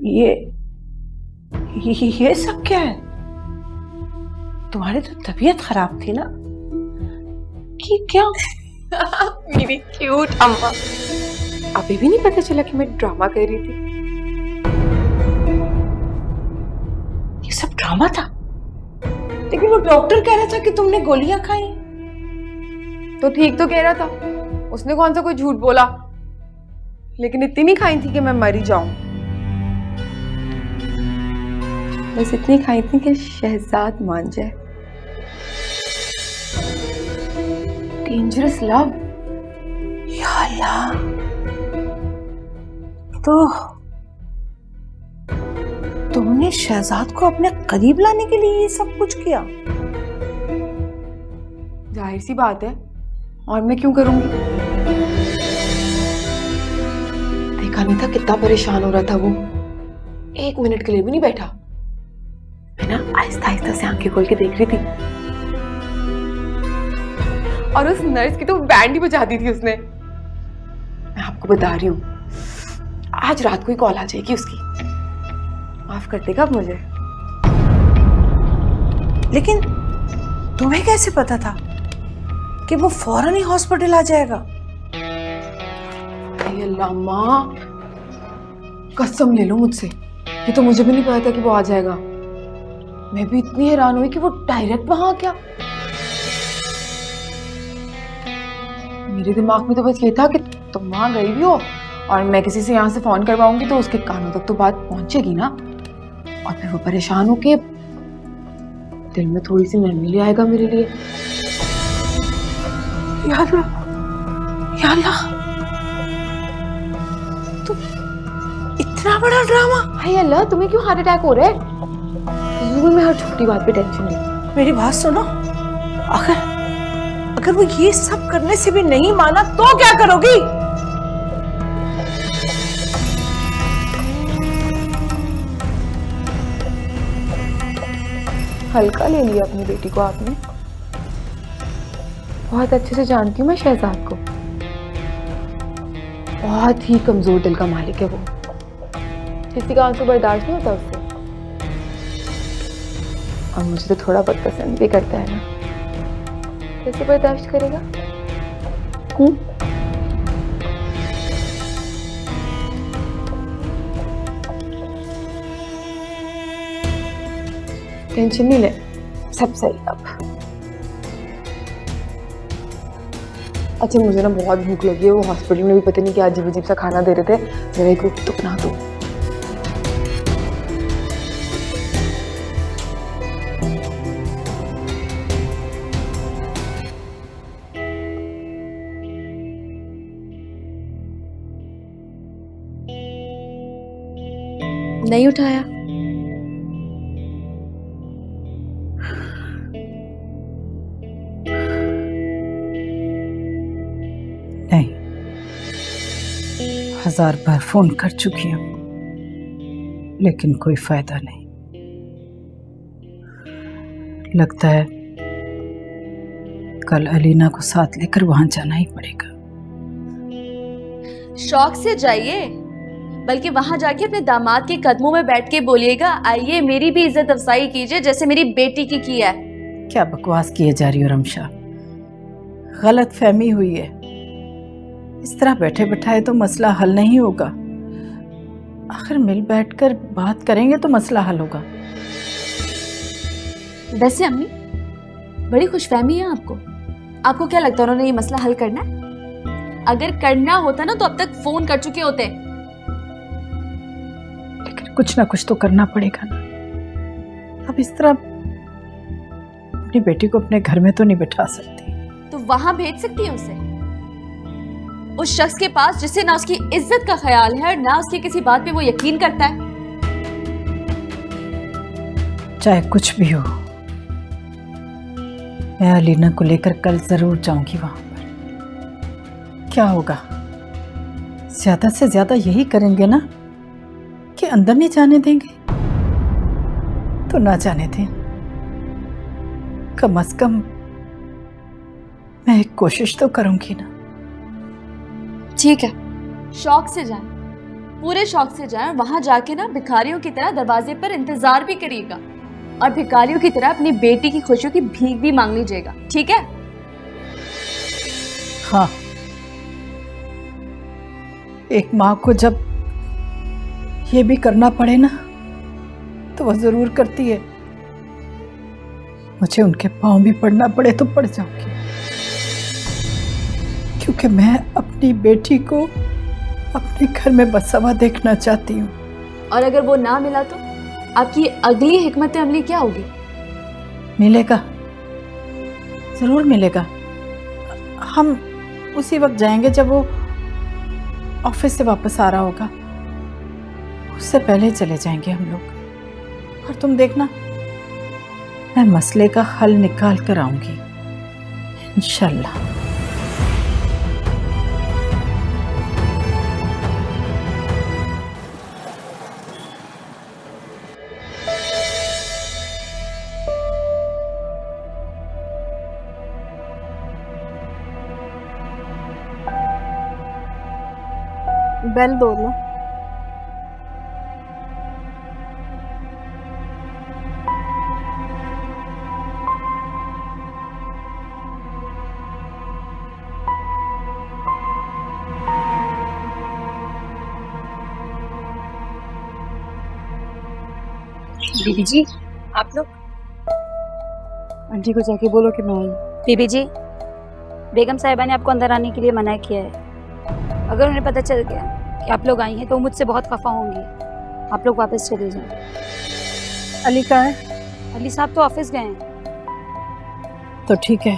ये सब क्या है? तुम्हारी तो तबीयत खराब थी ना? कि क्या? मेरी क्यूट अम्मा, अभी भी नहीं पता चला कि मैं ड्रामा कर रही थी? ये सब ड्रामा था? लेकिन वो डॉक्टर कह रहा था कि तुमने गोलियां खाई। तो ठीक तो कह रहा था, उसने कौन सा कोई झूठ बोला? लेकिन इतनी खाई थी कि मैं मर ही जाऊं। बस इतनी खाई थी कि शहजाद मान जाए। Dangerous love. या अल्लाह, तो तुमने शहजाद को अपने करीब लाने के लिए ये सब कुछ किया? जाहिर सी बात है, और मैं क्यों करूंगी? देखा नहीं था कितना परेशान हो रहा था वो? एक मिनट के लिए भी नहीं बैठा। मैं ना आहिस्ता आहिस्ता से आंखें खोल के देख रही थी, और उस नर्स की तो बैंड ही बजा दी थी उसने। मैं आपको बता रही हूँ, आज रात को ही कॉल आ जाएगी उसकी। माफ कर देगा अब मुझे। लेकिन तुम्हें कैसे पता था कि वो फौरन ही हॉस्पिटल आ जाएगा? अल्लाह माँ, कसम ले लो मुझसे, ये तो मुझे भी नहीं पता था कि वो आ जाएगा। मैं भी इतनी हैरान हुई कि वो डायरेक्ट वहां आ गया। मेरे दिमाग में तो बस ये था कि तुम वहां गई भी हो और मैं किसी से यहाँ से फोन करवाऊंगी तो उसके कानों तक तो बात पहुंचेगी ना, और फिर वो परेशान होके दिल में थोड़ी सी नरमी ले आएगा मेरे लिए। या अल्लाह, या अल्लाह, तो इतना बड़ा ड्रामा! हाय अल्लाह, तुम्हें क्यों हार्ट अटैक हो रहा है? यूं मैं हर छोटी बात पे टेंशन लेती। मेरी बात सुनो, अगर वो ये सब करने से भी नहीं माना तो क्या करोगी? हल्का ले लिया अपनी बेटी को आपने। बहुत अच्छे से जानती हूँ मैं शहजाद को, बहुत ही कमजोर दिल का मालिक है वो। किसी का आंसू बर्दाश्त नहीं होता उससे, और मुझे तो थोड़ा बहुत पसंद भी करता है ना। कैसे बर्दाश्त करेगा? टेंशन नहीं ले, सब सही अब। अच्छा, मुझे ना बहुत भूख लगी है, वो हॉस्पिटल में भी पता नहीं क्या अजीब अजीब सा खाना दे रहे थे, जरा एक रोटी तो बना दो। नहीं उठाया? नहीं, 1000 बार फोन कर चुकी हूं, लेकिन कोई फायदा नहीं। लगता है कल अलीना को साथ लेकर वहां जाना ही पड़ेगा। शौक से जाइए, बल्कि वहां जाके अपने दामाद के कदमों में बैठ के बोलिएगा, आइए मेरी भी इज्जत अफजाई कीजिए जैसे मेरी बेटी की है। क्या बकवास किए जा रही हो रमशा? गलत फहमी हुई है। इस तरह बैठे बैठाए तो मसला हल नहीं होगा। आखिर मिल बैठकर बात करेंगे तो मसला हल होगा। वैसे अम्मी, बड़ी खुशफहमी है आपको। आपको क्या लगता है उन्होंने ये मसला हल करना है? अगर करना होता ना तो अब तक फोन कर चुके होते। लेकिन कुछ ना कुछ तो करना पड़ेगा ना। अब इस तरह अपनी बेटी को अपने घर में तो नहीं बिठा सकती। तो वहां भेज सकती है उसे, उस शख्स के पास जिसे ना उसकी इज्जत का ख्याल है और ना उसकी किसी बात पे वो यकीन करता है। चाहे कुछ भी हो, मैं अलीना को लेकर कल जरूर जाऊंगी वहां पर। क्या होगा, ज्यादा से ज्यादा यही करेंगे ना कि अंदर नहीं जाने देंगे, तो ना जाने दें। कम से कम मैं एक कोशिश तो करूंगी ना। ठीक है, शौक से जाए, पूरे शौक से जाए, वहां जाके ना भिखारियों की तरह दरवाजे पर इंतजार भी करिएगा और भिखारियों की तरह अपनी बेटी की खुशियों की भीख भी मांग लीजिएगा, ठीक है? हाँ, एक माँ को जब ये भी करना पड़े ना तो वह जरूर करती है। मुझे उनके पांव भी पड़ना पड़े तो पड़ जाऊंगी, क्योंकि मैं अपनी बेटी को अपने घर में बसा हुआ देखना चाहती हूँ। और अगर वो ना मिला तो आपकी अगली हिकमत अमली क्या होगी? मिलेगा, जरूर मिलेगा। हम उसी वक्त जाएंगे जब वो ऑफिस से वापस आ रहा होगा, उससे पहले चले जाएंगे हम लोग। और तुम देखना, मैं मसले का हल निकाल कर आऊंगी इंशाल्लाह। बेल दो ना। बीबी जी, आप लोग आंटी को जाके बोलो कि मैं आई। बीबी जी, बेगम साहिबा ने आपको अंदर आने के लिए मना किया है। अगर उन्हें पता चल गया कि आप लोग आई हैं तो वो मुझसे बहुत खफा होंगी। आप लोग वापस चले जाएं। अली कहाँ है? अली साहब तो ऑफिस गए हैं। तो ठीक है,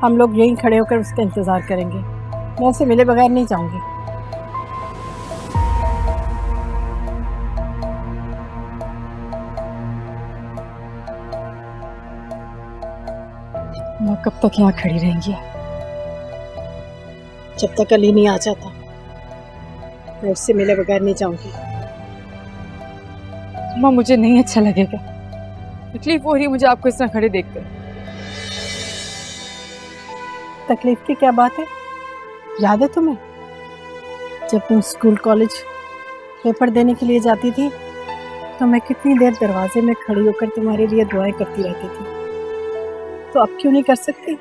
हम लोग यहीं खड़े होकर उसका इंतजार करेंगे। मैं उसे मिले बगैर नहीं जाऊंगी। मैं कब तक यहाँ खड़ी रहेंगी? जब तक अली नहीं आ जाता मैं उससे मिले बगैर नहीं जाऊंगी। माँ, मुझे नहीं अच्छा लगेगा। तकलीफ हो रही है मुझे आपको इस तरह खड़े देखकर। तकलीफ की क्या बात है? याद है तुम्हें जब तुम स्कूल कॉलेज पेपर देने के लिए जाती थी तो मैं कितनी देर दरवाजे में खड़ी होकर तुम्हारे लिए दुआएं करती रहती थी? तो अब क्यों नहीं कर सकती?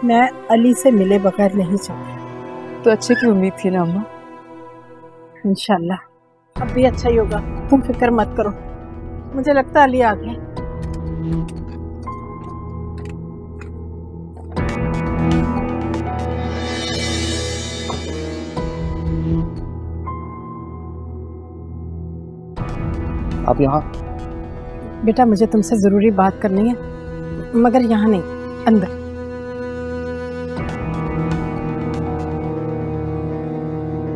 मैं अली से मिले बगैर नहीं जाऊंगी। तो अच्छे की उम्मीद थी ना अम्मा। इंशाल्लाह अब भी अच्छा ही होगा, तुम फिक्र मत करो। मुझे लगता है अली आ गया। आप यहाँ? बेटा, मुझे तुमसे जरूरी बात करनी है, मगर यहाँ नहीं, अंदर।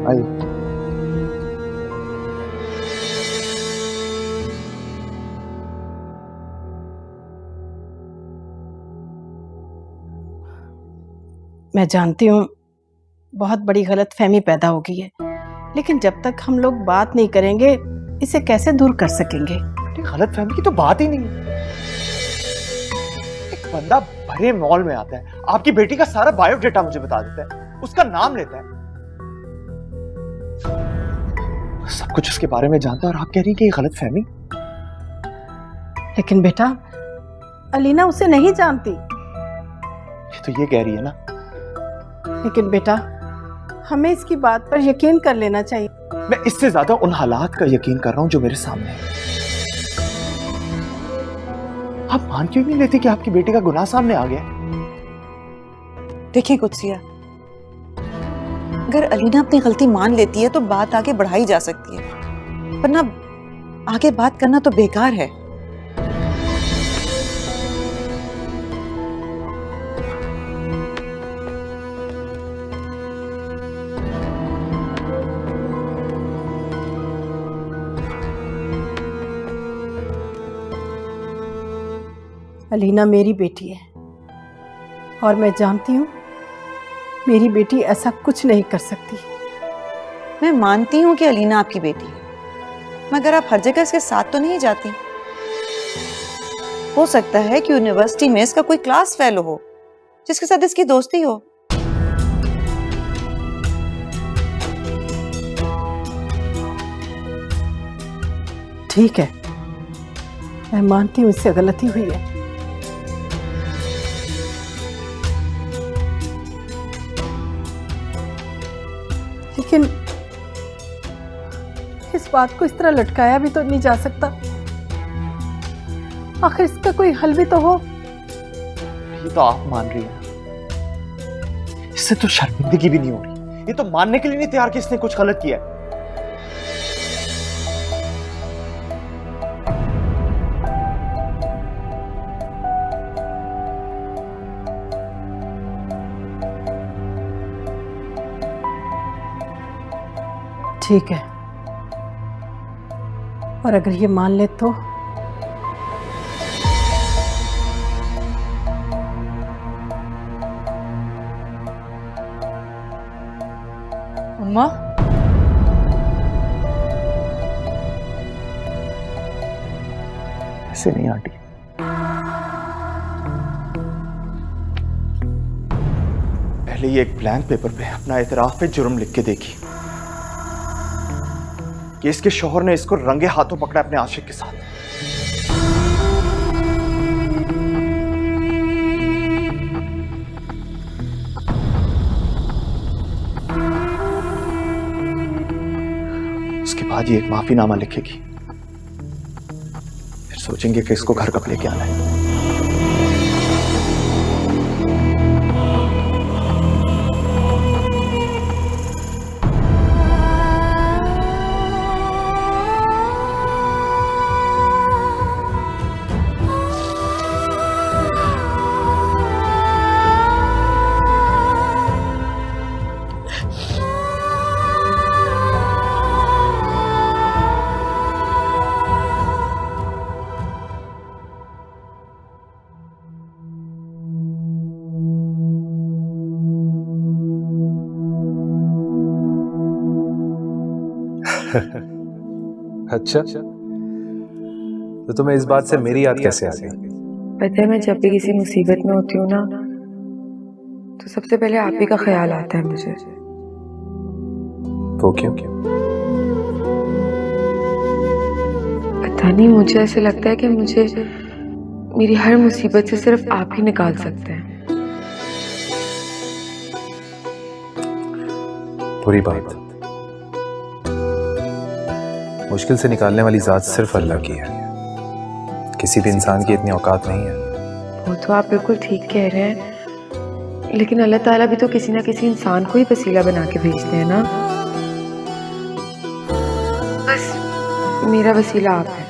आइए। मैं जानती हूँ बहुत बड़ी गलतफहमी पैदा हो गई है, लेकिन जब तक हम लोग बात नहीं करेंगे इसे कैसे दूर कर सकेंगे? गलतफहमी की तो बात ही नहीं। एक बंदा भरे मॉल में आता है, आपकी बेटी का सारा बायोडेटा मुझे बता देता है, उसका नाम लेता है, सब कुछ उसके बारे में जानता है, और आप कह रही हैं कि ये गलतफहमी? लेकिन बेटा, अलीना उसे नहीं जानती। ये तो ये कह रही है ना। लेकिन बेटा, हमें इसकी बात पर यकीन कर लेना चाहिए। मैं इससे ज्यादा उन हालात का यकीन कर रहा हूं जो मेरे सामने है। आप मान क्यों नहीं लेती कि आपकी बेटी का गुनाह सामने आ गया? देखिए कुत्सिया, अगर अलीना अपनी गलती मान लेती है तो बात आगे बढ़ाई जा सकती है, वरना आगे बात करना तो बेकार है। अलीना मेरी बेटी है और मैं जानती हूँ मेरी बेटी ऐसा कुछ नहीं कर सकती। मैं मानती हूँ कि अलीना आपकी बेटी है, मगर आप हर जगह इसके साथ तो नहीं जाती। हो सकता है कि यूनिवर्सिटी में इसका कोई क्लास फेलो हो जिसके साथ इसकी दोस्ती हो। ठीक है, मैं मानती हूँ इससे गलती हुई है, लेकिन इस बात को इस तरह लटकाया भी तो नहीं जा सकता। आखिर इसका कोई हल भी तो हो। ये तो आप मान रही हैं, इससे तो शर्मिंदगी भी नहीं हो रही, ये तो मानने के लिए नहीं तैयार कि इसने कुछ गलत किया है। ठीक है, और अगर ये मान ले तो अम्मा, ऐसे नहीं आंटी, पहले ये एक ब्लैंक पेपर पे अपना एतराफ पे जुर्म लिख के देखी कि इसके शौहर ने इसको रंगे हाथों पकड़ा अपने आशिक के साथ। उसके बाद ये एक माफीनामा लिखेगी, फिर सोचेंगे कि इसको घर कब लेके आना है। अच्छा, तो तुम्हें इस बात से मेरी याद कैसे आ गई? पता है, मैं जब भी किसी मुसीबत में होती हूँ ना, तो सबसे पहले आप ही का ख्याल आता है मुझे। वो क्यों? पता नहीं, मुझे ऐसे लगता है कि मुझे मेरी हर मुसीबत से सिर्फ आप ही निकाल सकते हैं। बुरी बात, मुश्किल से निकालने वाली जात सिर्फ अल्लाह की है, किसी भी इंसान की इतनी औकात नहीं है। वो तो आप बिल्कुल ठीक कह रहे हैं, लेकिन अल्लाह ताला भी तो किसी ना किसी इंसान को ही वसीला बना के भेजते हैं ना। बस मेरा वसीला आप है।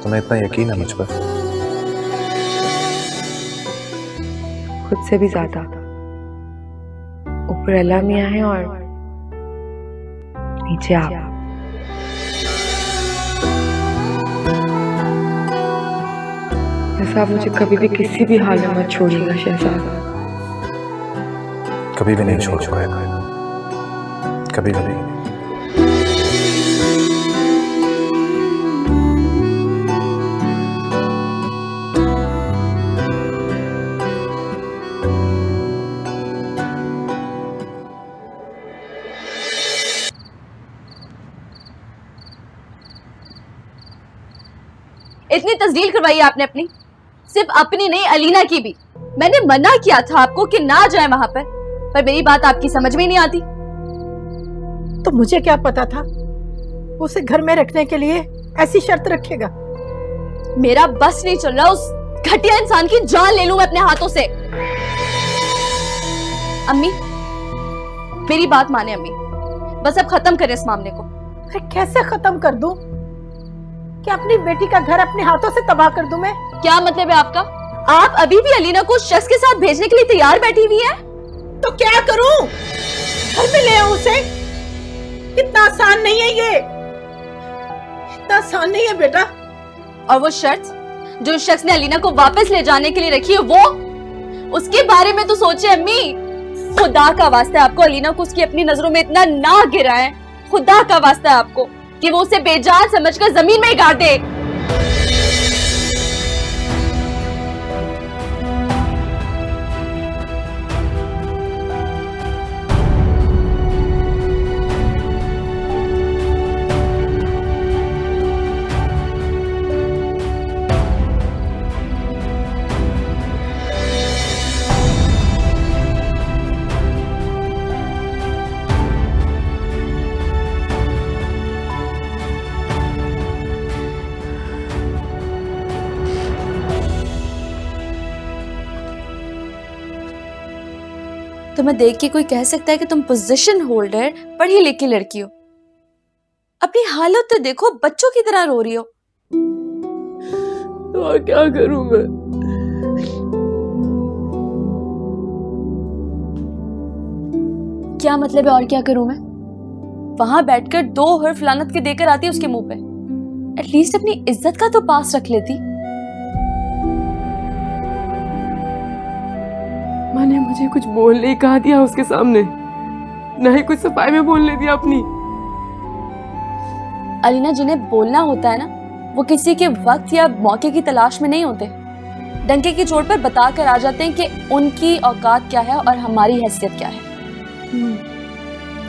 तुम्हें इतना यकीन है मुझ पर? खुद से भी ज्यादा। ऊपर अल्लाह मियां है और नीचे आप। बस आप मुझे कभी भी किसी भी हाल में मत छोड़िएगा शहजादा। कभी भी नहीं छोड़ूंगा, कभी भी नहीं। इतनी तस्दील करवाई आपने अपनी, सिर्फ अपनी नहीं अलीना की भी। मैंने मना किया था आपको कि ना जाए वहां पर मेरी बात आपकी समझ में नहीं आती। तो मुझे क्या पता था उसे घर में रखने के लिए ऐसी शर्त रखेगा। मेरा बस नहीं चल रहा, उस घटिया इंसान की जान ले लूं मैं अपने हाथों से। अम्मी, मेरी बात माने अम्मी, बस अब खत्म करें इस मामले को। मैं कैसे खत्म कर दूं कि अपनी बेटी का घर अपने हाथों से तबाह कर दूं मैं? क्या मतलब है आपका? आप अभी भी अलीना को उस शख्स के साथ भेजने के लिए तैयार बैठी हुई हैं? तो क्या करूं? घर में ले आऊं उसे? इतना आसान नहीं है ये, इतना आसान नहीं है बेटा। और वो शर्त जो उस शख्स ने अलीना को वापस ले जाने के लिए रखी है, वो उसके बारे में तो सोचे अम्मी। खुदा का वास्ता है आपको अलीना को उसकी अपनी नजरों में इतना ना गिराएं। खुदा का वास्ता है आपको कि वो उसे बेजान समझकर जमीन में ही गाड़ दे। तुम्हें देख के कोई कह सकता है कि तुम पोजीशन होल्डर पढ़ी लिखी लड़की हो। अपनी हालत तो देखो, बच्चों की तरह रो रही हो। तो और क्या करूं मैं? क्या मतलब है और क्या करूं मैं? वहां बैठकर 2 हर्फ लानत के देकर आती उसके मुंह पे। एटलीस्ट अपनी इज्जत का तो पास रख लेती। मैंने मुझे कुछ बोलने ही कहा दिया उसके सामने, ना ही कुछ सफाई में बोलने दिया अपनी। अलीना, जिन्हें बोलना होता है ना, वो किसी के वक्त या मौके की तलाश में नहीं होते। डंके की चोट पर बता कर आ जाते हैं कि उनकी औकात क्या है और हमारी हैसियत क्या है।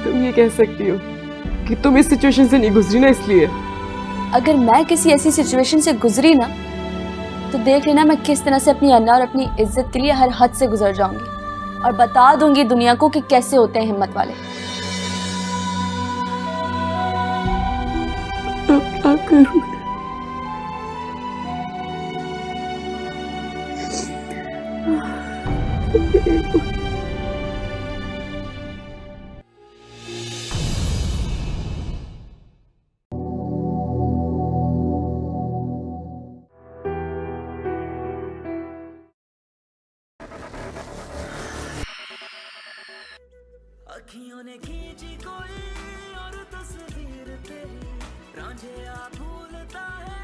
तुम ये कह सकती हो कि तुम इस सिचुएशन से नहीं गुजरी ना, इसलिए। अगर मैं किसी ऐसी सिचुएशन से गुजरी ना, तो देख लेना मैं किस तरह से अपनी अन्ना और अपनी इज्जत के लिए हर हद से गुजर जाऊंगी और बता दूंगी दुनिया को कि कैसे होते हैं हिम्मत वाले। अब क्या करूं? अखियों ने खींची कोई और तस्वीर तेरी, रांझे आ भूलता है